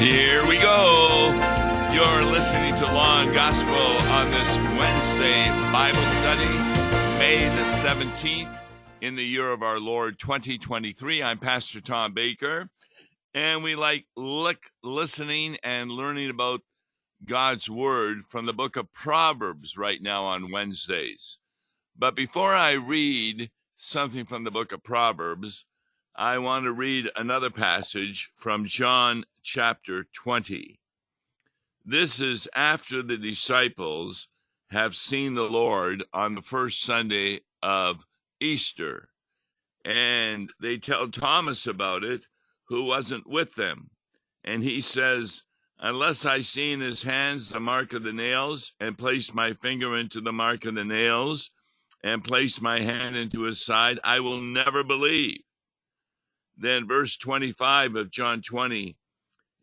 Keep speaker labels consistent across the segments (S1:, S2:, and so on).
S1: Here we go. You're listening to Law and Gospel on this Wednesday Bible study, May the 17th, in the year of our Lord 2023. I'm Pastor Tom Baker, and we like listening and learning about God's Word from the book of Proverbs right now on Wednesdays. But before I read something from the book of Proverbs, I want to read another passage from John chapter 20. This is after the disciples have seen the Lord on the first Sunday of Easter. And they tell Thomas about it, who wasn't with them. And he says, "Unless I see in his hands the mark of the nails, and place my finger into the mark of the nails, and place my hand into his side, I will never believe." Then verse 25 of John 20,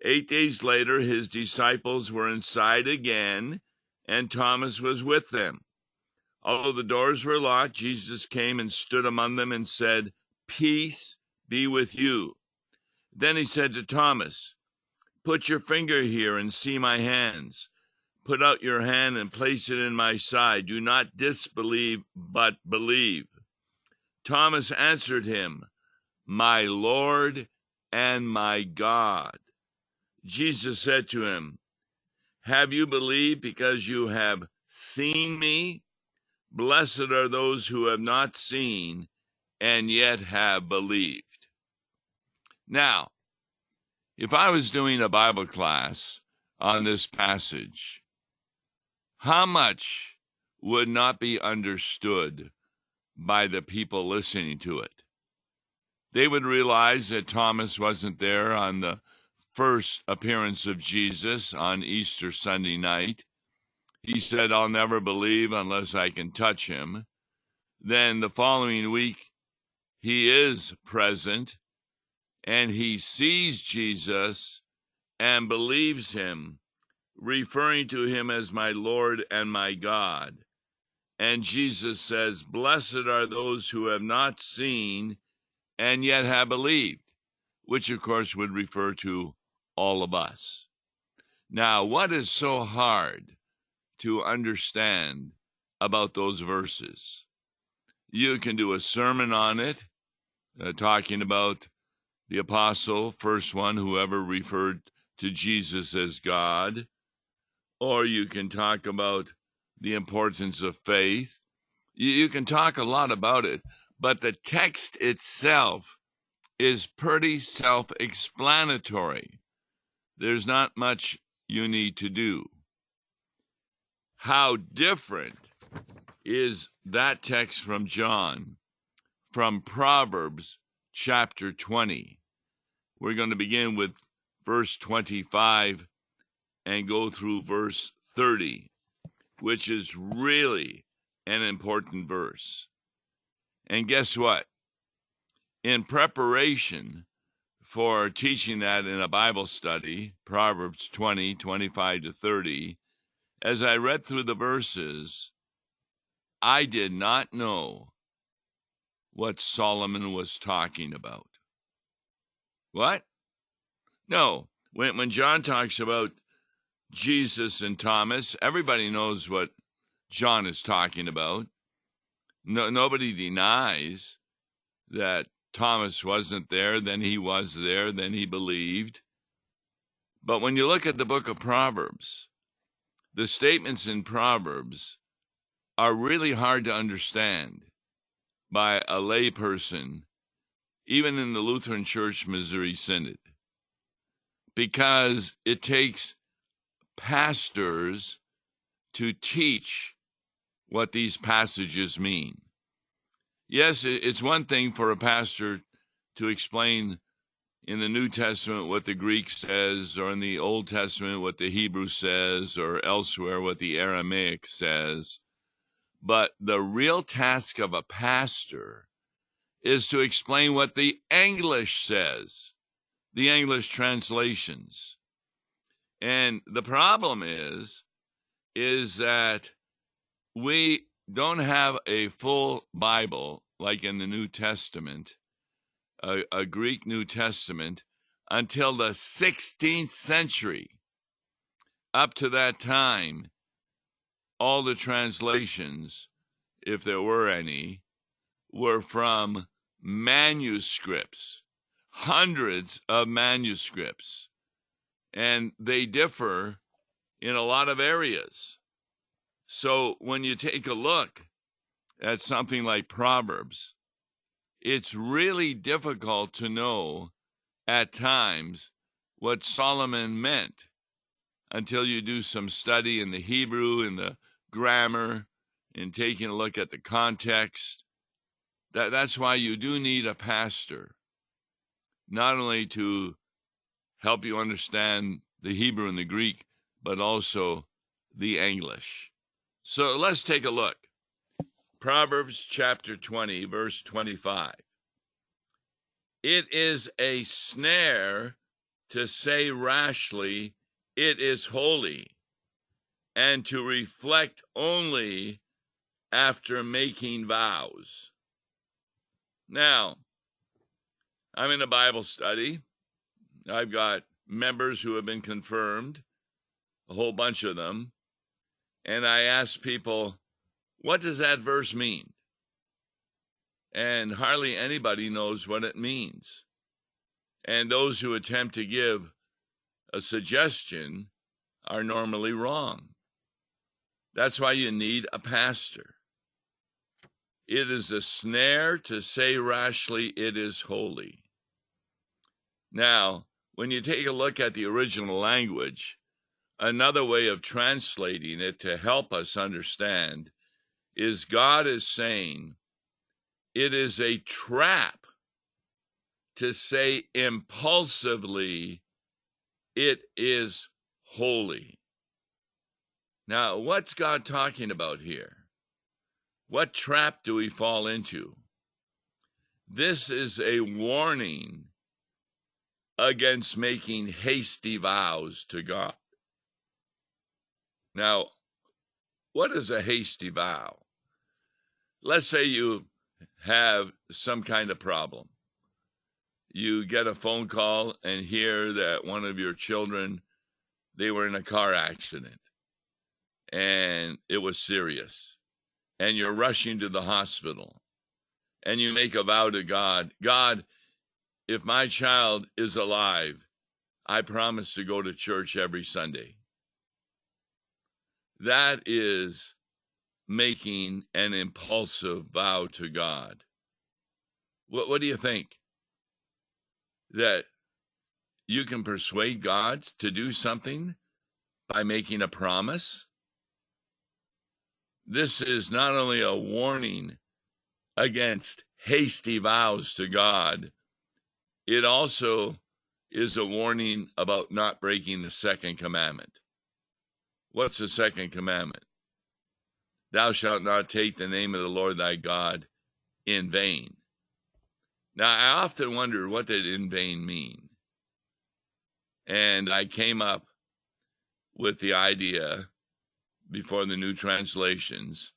S1: 8 days later, his disciples were inside again, and Thomas was with them. Although the doors were locked, Jesus came and stood among them and said, "Peace be with you." Then he said to Thomas, "Put your finger here and see my hands. Put out your hand and place it in my side. Do not disbelieve, but believe." Thomas answered him, "My Lord and my God." Jesus said to him, "Have you believed because you have seen me? Blessed are those who have not seen and yet have believed." Now, if I was doing a Bible class on this passage, how much would not be understood by the people listening to it? They would realize that Thomas wasn't there on the first appearance of Jesus on Easter Sunday night. He said, "I'll never believe unless I can touch him." Then the following week, he is present, and he sees Jesus and believes him, referring to him as my Lord and my God. And Jesus says, "Blessed are those who have not seen and yet have believed," which of course would refer to all of us. Now, what is so hard to understand about those verses? You can do a sermon on it, talking about the apostle, first one who ever referred to Jesus as God, or you can talk about the importance of faith. You can talk a lot about it, but the text itself is pretty self-explanatory. There's not much you need to do. How different is that text from John, from Proverbs chapter 20? We're going to begin with verse 25 and go through verse 30, which is really an important verse. And guess what? In preparation for teaching that in a Bible study, Proverbs 20, 25 to 30, as I read through the verses, I did not know what Solomon was talking about. What? No. When John talks about Jesus and Thomas, everybody knows what John is talking about. Nobody denies that Thomas wasn't there, then he was there, then he believed. But when you look at the book of Proverbs, the statements in Proverbs are really hard to understand by a lay person, even in the Lutheran Church Missouri Synod, because it takes pastors to teach what these passages mean. Yes, it's one thing for a pastor to explain in the New Testament what the Greek says, or in the Old Testament what the Hebrew says, or elsewhere what the Aramaic says. But the real task of a pastor is to explain what the English says, the English translations. And the problem is that we don't have a full Bible like in the New Testament, a Greek New Testament, until the 16th century. Up to that time, all the translations, if there were any, were from manuscripts, hundreds of manuscripts, and they differ in a lot of areas. So when you take a look at something like Proverbs, it's really difficult to know at times what Solomon meant until you do some study in the Hebrew and the grammar and taking a look at the context. That's why you do need a pastor, not only to help you understand the Hebrew and the Greek, but also the English. So let's take a look. Proverbs chapter 20, verse 25. It is a snare to say rashly, it is holy, and to reflect only after making vows. Now, I'm in a Bible study. I've got members who have been confirmed, a whole bunch of them, and I ask people, what does that verse mean? And hardly anybody knows what it means. And those who attempt to give a suggestion are normally wrong. That's why you need a pastor. It is a snare to say rashly, it is holy. Now, when you take a look at the original language, another way of translating it to help us understand is God is saying it is a trap to say impulsively, it is holy. Now, what's God talking about here? What trap do we fall into? This is a warning against making hasty vows to God. Now, what is a hasty vow? Let's say you have some kind of problem. You get a phone call and hear that one of your children, they were in a car accident and it was serious. And you're rushing to the hospital and you make a vow to God, God, if my child is alive, I promise to go to church every Sunday. That is making an impulsive vow to God. What do you think? That you can persuade God to do something by making a promise? This is not only a warning against hasty vows to God, it also is a warning about not breaking the second commandment. What's the second commandment? Thou shalt not take the name of the Lord thy God in vain. Now, I often wonder, what did in vain mean? And I came up with the idea before the new translations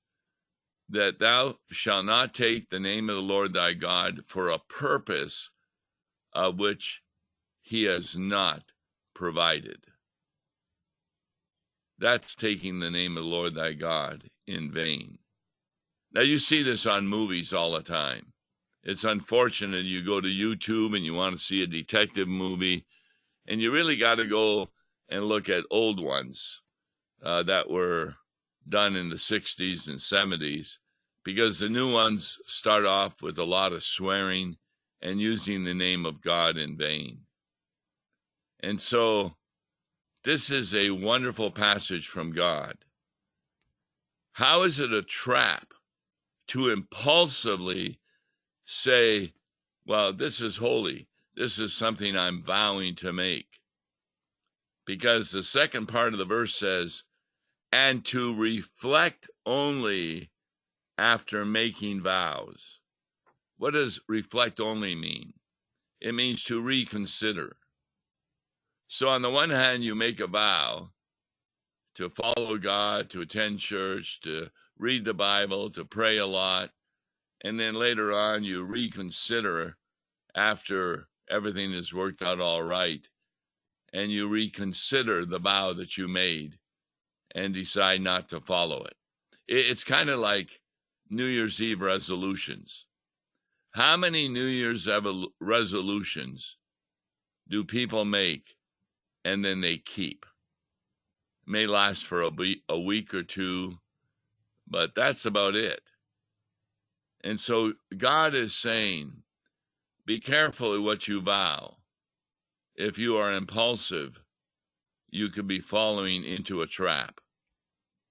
S1: that thou shalt not take the name of the Lord thy God for a purpose of which he has not provided. That's taking the name of the Lord thy God in vain. Now, you see this on movies all the time. It's unfortunate you go to YouTube and you want to see a detective movie, and you really got to go and look at old ones that were done in the 60s and 70s, because the new ones start off with a lot of swearing and using the name of God in vain. And so this is a wonderful passage from God. How is it a trap to impulsively say, well, this is holy. This is something I'm vowing to make? Because the second part of the verse says, and to reflect only after making vows. What does reflect only mean? It means to reconsider. So on the one hand, you make a vow to follow God, to attend church, to read the Bible, to pray a lot, and then later on you reconsider after everything has worked out all right, and you reconsider the vow that you made and decide not to follow it. It's kind of like New Year's Eve resolutions. How many New Year's resolutions do people make and then they keep? It may last for a week or two, but that's about it. And so God is saying, be careful of what you vow. If you are impulsive, you could be falling into a trap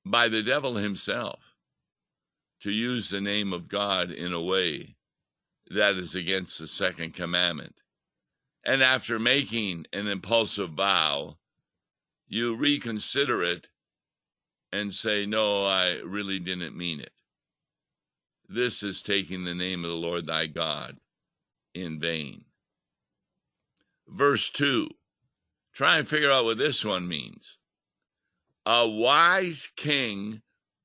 S1: by the devil himself to use the name of God in a way that is against the second commandment. And after making an impulsive vow, you reconsider it and say, no, I really didn't mean it. This is taking the name of the Lord thy God in vain. Verse 2, try and figure out what this one means. A wise king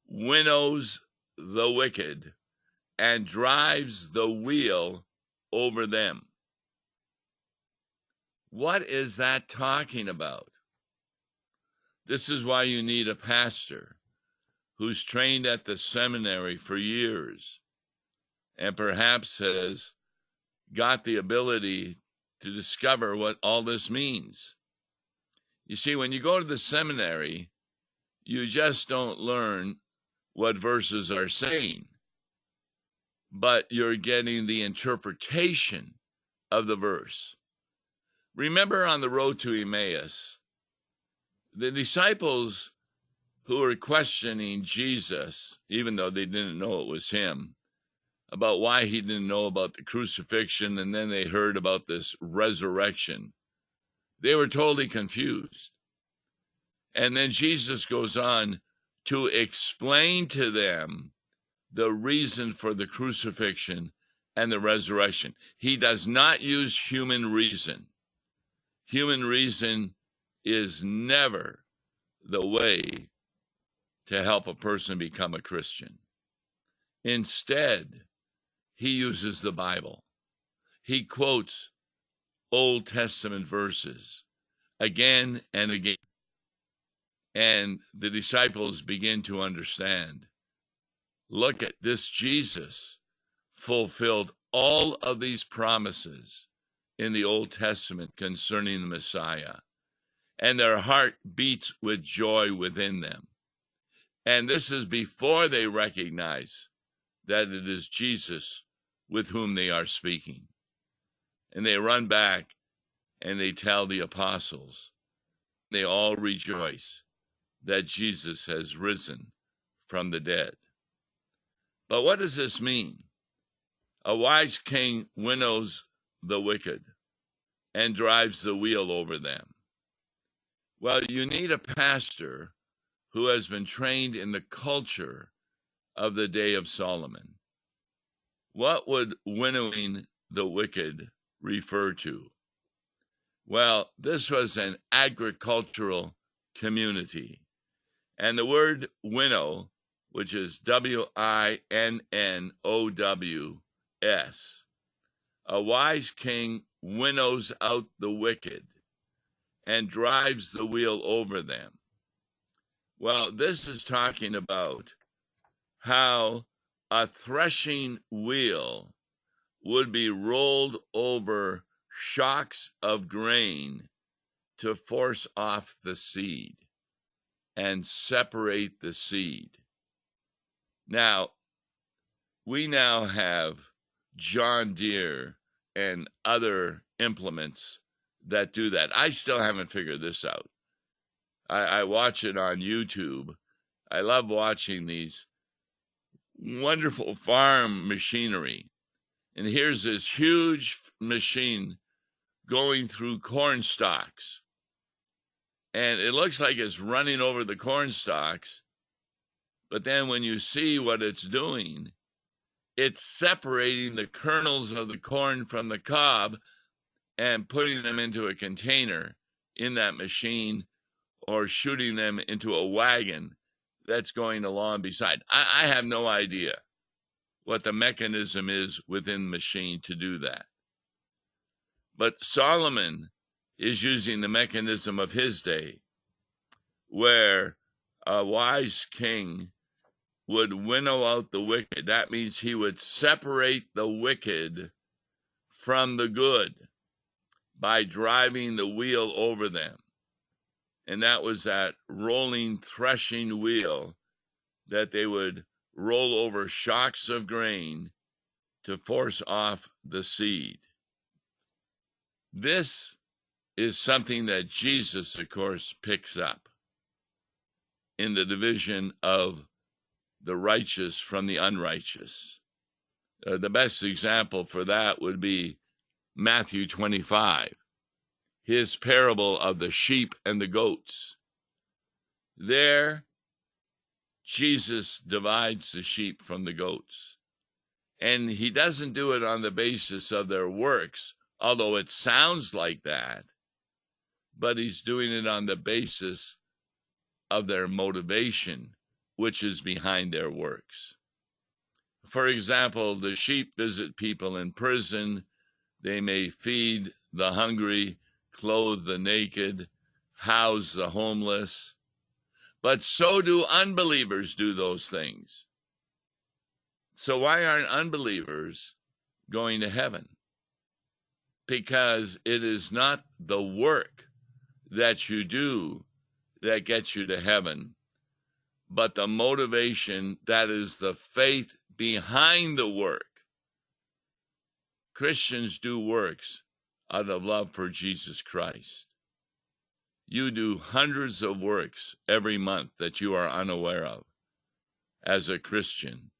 S1: winnows the wicked and drives the wheel over them. What is that talking about? This is why you need a pastor who's trained at the seminary for years and perhaps has got the ability to discover what all this means. You see, when you go to the seminary, you just don't learn what verses are saying, but you're getting the interpretation of the verse. Remember on the road to Emmaus, the disciples who were questioning Jesus, even though they didn't know it was him, about why he didn't know about the crucifixion, and then they heard about this resurrection. They were totally confused. And then Jesus goes on to explain to them the reason for the crucifixion and the resurrection. He does not use human reason. Human reason is never the way to help a person become a Christian. Instead, he uses the Bible. He quotes Old Testament verses again and again. And the disciples begin to understand. Look at this Jesus fulfilled all of these promises in the Old Testament concerning the Messiah. And their heart beats with joy within them. And this is before they recognize that it is Jesus with whom they are speaking. And they run back and they tell the apostles. They all rejoice that Jesus has risen from the dead. But what does this mean? A wise king winnows the wicked and drives the wheel over them. Well, you need a pastor who has been trained in the culture of the day of Solomon. What would winnowing the wicked refer to? Well, this was an agricultural community. And the word winnow, which is W-I-N-N-O-W-S, a wise king winnows out the wicked and drives the wheel over them. Well, this is talking about how a threshing wheel would be rolled over shocks of grain to force off the seed and separate the seed. Now, we now have John Deere and other implements that do that. I still haven't figured this out. I watch it on YouTube. I love watching these wonderful farm machinery. And here's this huge machine going through corn stalks. And it looks like it's running over the corn stalks. But then when you see what it's doing, it's separating the kernels of the corn from the cob and putting them into a container in that machine or shooting them into a wagon that's going along beside. I have no idea what the mechanism is within the machine to do that. But Solomon is using the mechanism of his day, where a wise king would winnow out the wicked. That means he would separate the wicked from the good by driving the wheel over them. And that was that rolling, threshing wheel that they would roll over shocks of grain to force off the seed. This is something that Jesus, of course, picks up in the division of the righteous from the unrighteous. The best example for that would be Matthew 25, his parable of the sheep and the goats. There, Jesus divides the sheep from the goats. And he doesn't do it on the basis of their works, although it sounds like that, but he's doing it on the basis of their motivation, which is behind their works. For example, the sheep visit people in prison. They may feed the hungry, clothe the naked, house the homeless. But so do unbelievers do those things. So why aren't unbelievers going to heaven? Because it is not the work that you do that gets you to heaven, but the motivation, that is the faith behind the work. Christians do works out of love for Jesus Christ. You do hundreds of works every month that you are unaware of as a Christian,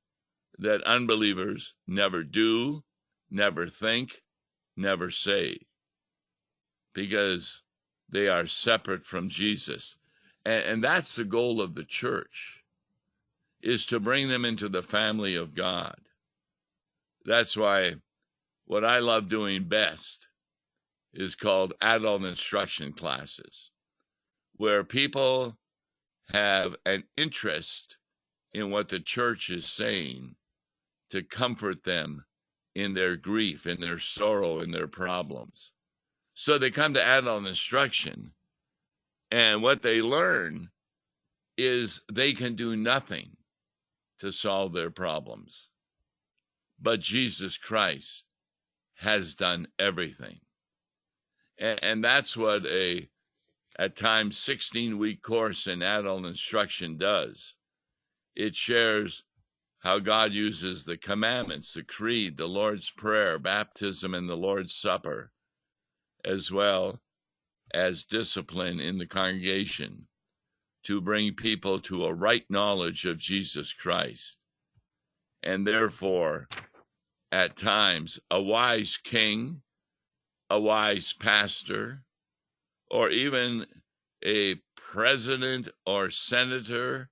S1: that unbelievers never do, never think, never say, because they are separate from Jesus. And that's the goal of the church, is to bring them into the family of God. That's why what I love doing best is called adult instruction classes, where people have an interest in what the church is saying to comfort them in their grief, in their sorrow, in their problems. So they come to adult instruction, and what they learn is they can do nothing to solve their problems. But Jesus Christ has done everything. And that's what at times, 16-week course in adult instruction does. It shares how God uses the commandments, the creed, the Lord's Prayer, baptism, and the Lord's Supper, as well as discipline in the congregation, to bring people to a right knowledge of Jesus Christ. And therefore, at times, a wise king, a wise pastor, or even a president or senator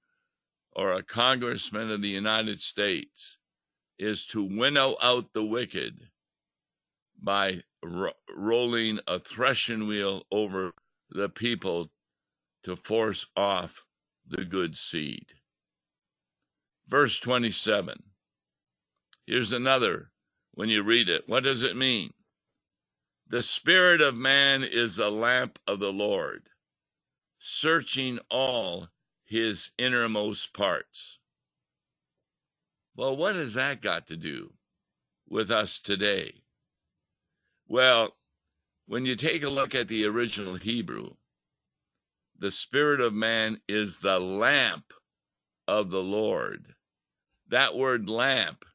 S1: or a congressman of the United States is to winnow out the wicked by rolling a threshing wheel over the people to force off the good seed. Verse 27. Here's another, when you read it, what does it mean? The spirit of man is the lamp of the Lord, searching all his innermost parts. Well, what has that got to do with us today? Well, when you take a look at the original Hebrew, the spirit of man is the lamp of the Lord. That word lamp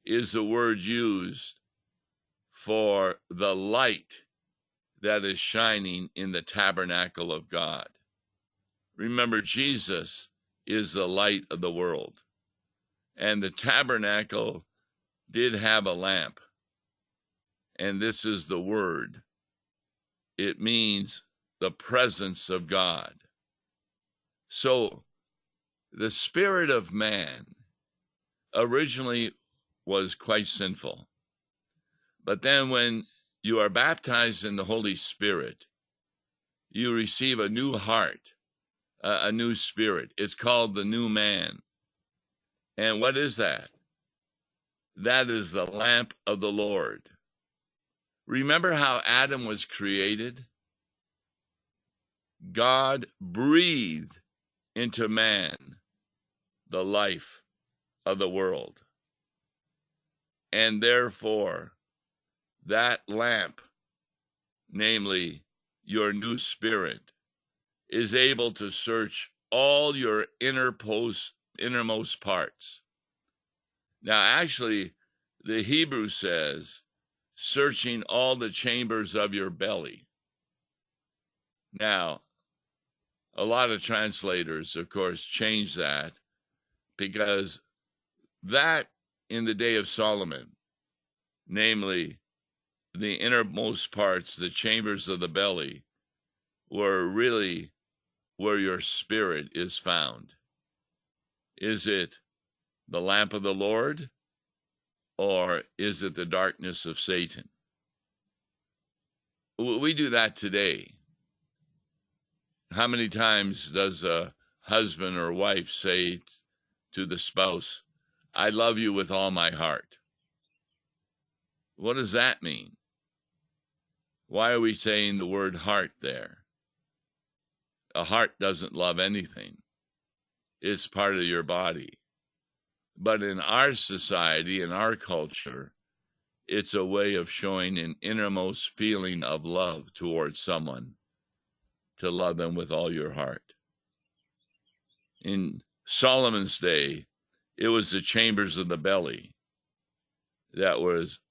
S1: is the word used for the light that is shining in the tabernacle of God. Remember, Jesus is the light of the world. And the tabernacle did have a lamp. And this is the word. It means the presence of God. So, the spirit of man originally was quite sinful. But then when you are baptized in the Holy Spirit, you receive a new heart, a new spirit. It's called the new man. And what is that? That is the lamp of the Lord. Remember how Adam was created? God breathed into man the life of the world. And therefore, that lamp, namely your new spirit, is able to search all your innermost parts. Now, actually, the Hebrew says, searching all the chambers of your belly. Now, a lot of translators, of course, change that, because that in the day of Solomon, namely the innermost parts, the chambers of the belly, were really where your spirit is found. Is it the lamp of the Lord, or is it the darkness of Satan? We do that today. How many times does a husband or wife say to the spouse, I love you with all my heart? What does that mean? Why are we saying the word heart there? A heart doesn't love anything. It's part of your body. But in our society, in our culture, it's a way of showing an innermost feeling of love towards someone, to love them with all your heart. In Solomon's day, it was the chambers of the belly that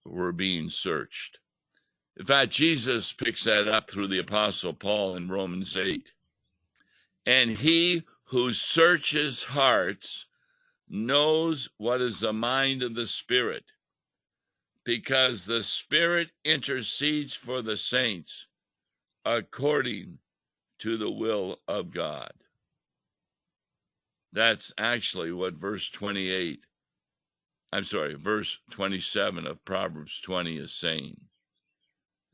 S1: were being searched. In fact, Jesus picks that up through the Apostle Paul in Romans 8. And he who searches hearts knows what is the mind of the Spirit, because the Spirit intercedes for the saints according to the will of God. That's actually what verse 27 of Proverbs 20 is saying,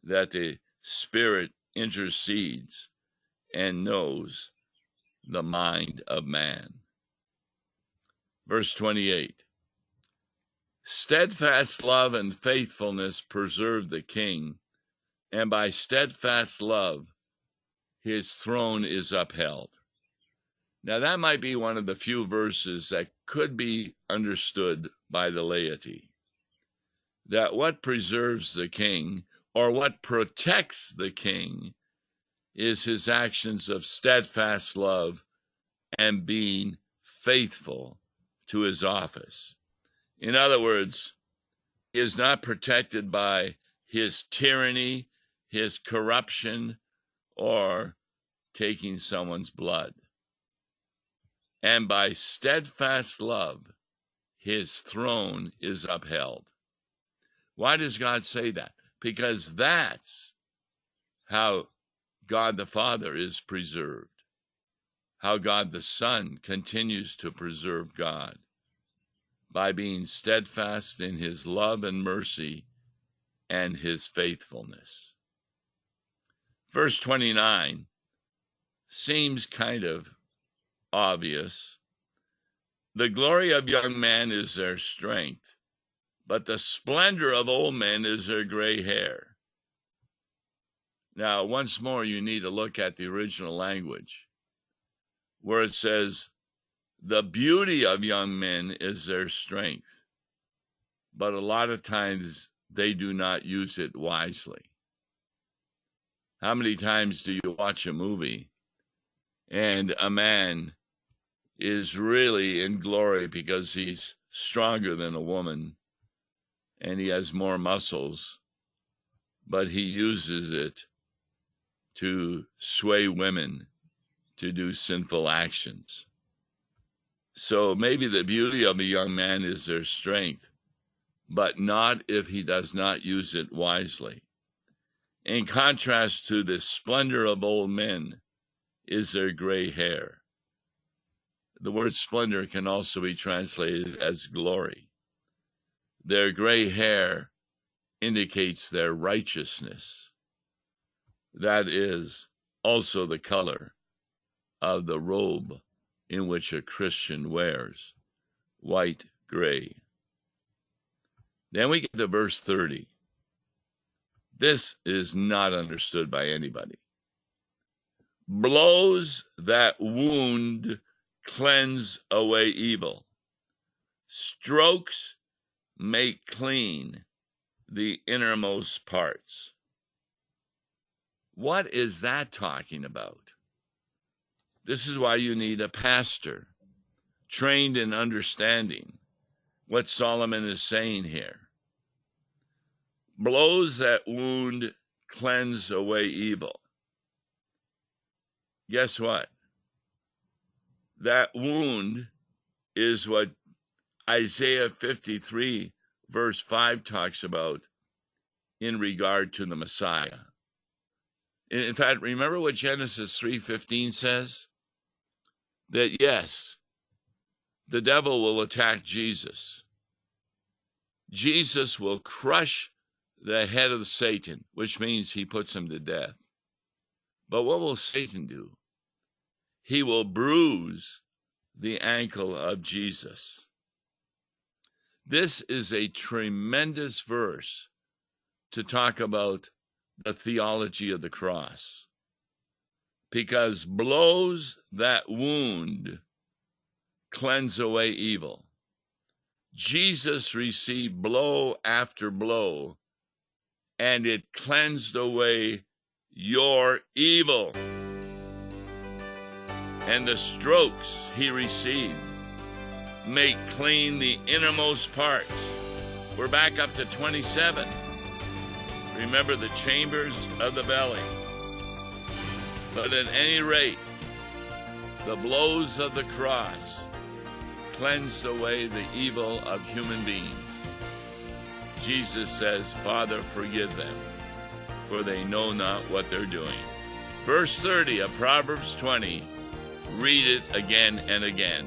S1: that the Spirit intercedes and knows the mind of man. Verse 28, steadfast love and faithfulness preserve the king, and by steadfast love his throne is upheld. Now that might be one of the few verses that could be understood by the laity, that what preserves the king, or what protects the king, is his actions of steadfast love and being faithful to his office. In other words, he is not protected by his tyranny, his corruption, or taking someone's blood. And by steadfast love, his throne is upheld. Why does God say that? Because that's how God the Father is preserved, how God the Son continues to preserve God, by being steadfast in his love and mercy and his faithfulness. Verse 29 seems kind of obvious. The glory of young men is their strength, but the splendor of old men is their gray hair. Now, once more, you need to look at the original language, where it says, the beauty of young men is their strength, but a lot of times they do not use it wisely. How many times do you watch a movie and a man is really in glory because he's stronger than a woman and he has more muscles, but he uses it to sway women to do sinful actions? So maybe the beauty of a young man is their strength, but not if he does not use it wisely. In contrast to the splendor of old men is their gray hair. The word splendor can also be translated as glory. Their gray hair indicates their righteousness. That is also the color of the robe in which a Christian wears, white, gray. Then we get to verse 30. This is not understood by anybody. Blows that wound cleanse away evil. Strokes make clean the innermost parts. What is that talking about? This is why you need a pastor trained in understanding what Solomon is saying here. Blows that wound cleanse away evil. Guess what? That wound is what Isaiah 53 verse 5 talks about in regard to the Messiah. In fact, remember what Genesis 3:15 says? That yes, the devil will attack Jesus. Jesus will crush the head of Satan, which means he puts him to death. But what will Satan do? He will bruise the ankle of Jesus. This is a tremendous verse to talk about the theology of the cross, because blows that wound cleanse away evil. Jesus received blow after blow, and it cleansed away your evil. And the strokes he received make clean the innermost parts. We're back up to 27. Remember the chambers of the belly. But at any rate, the blows of the cross cleansed away the evil of human beings. Jesus says, Father, forgive them, for they know not what they're doing. Verse 30 of Proverbs 20. Read it again and again.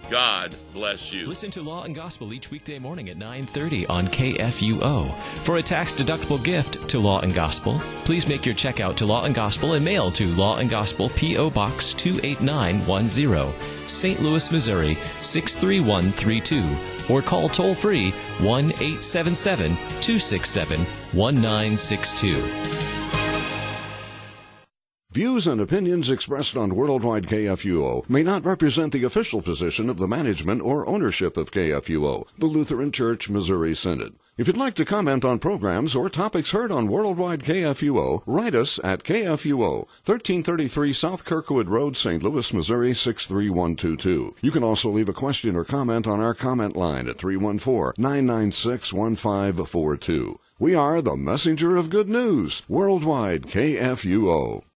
S1: God bless you.
S2: Listen to Law and Gospel each weekday morning at 9:30 on KFUO. For a tax-deductible gift to Law and Gospel, please make your check out to Law and Gospel and mail to Law and Gospel, P.O. Box 28910, St. Louis, Missouri 63132, or call toll-free 1-877-267-1962.
S3: Views and opinions expressed on Worldwide KFUO may not represent the official position of the management or ownership of KFUO, the Lutheran Church Missouri Synod. If you'd like to comment on programs or topics heard on Worldwide KFUO, write us at KFUO, 1333 South Kirkwood Road, St. Louis, Missouri 63122. You can also leave a question or comment on our comment line at 314-996-1542. We are the messenger of good news, Worldwide KFUO.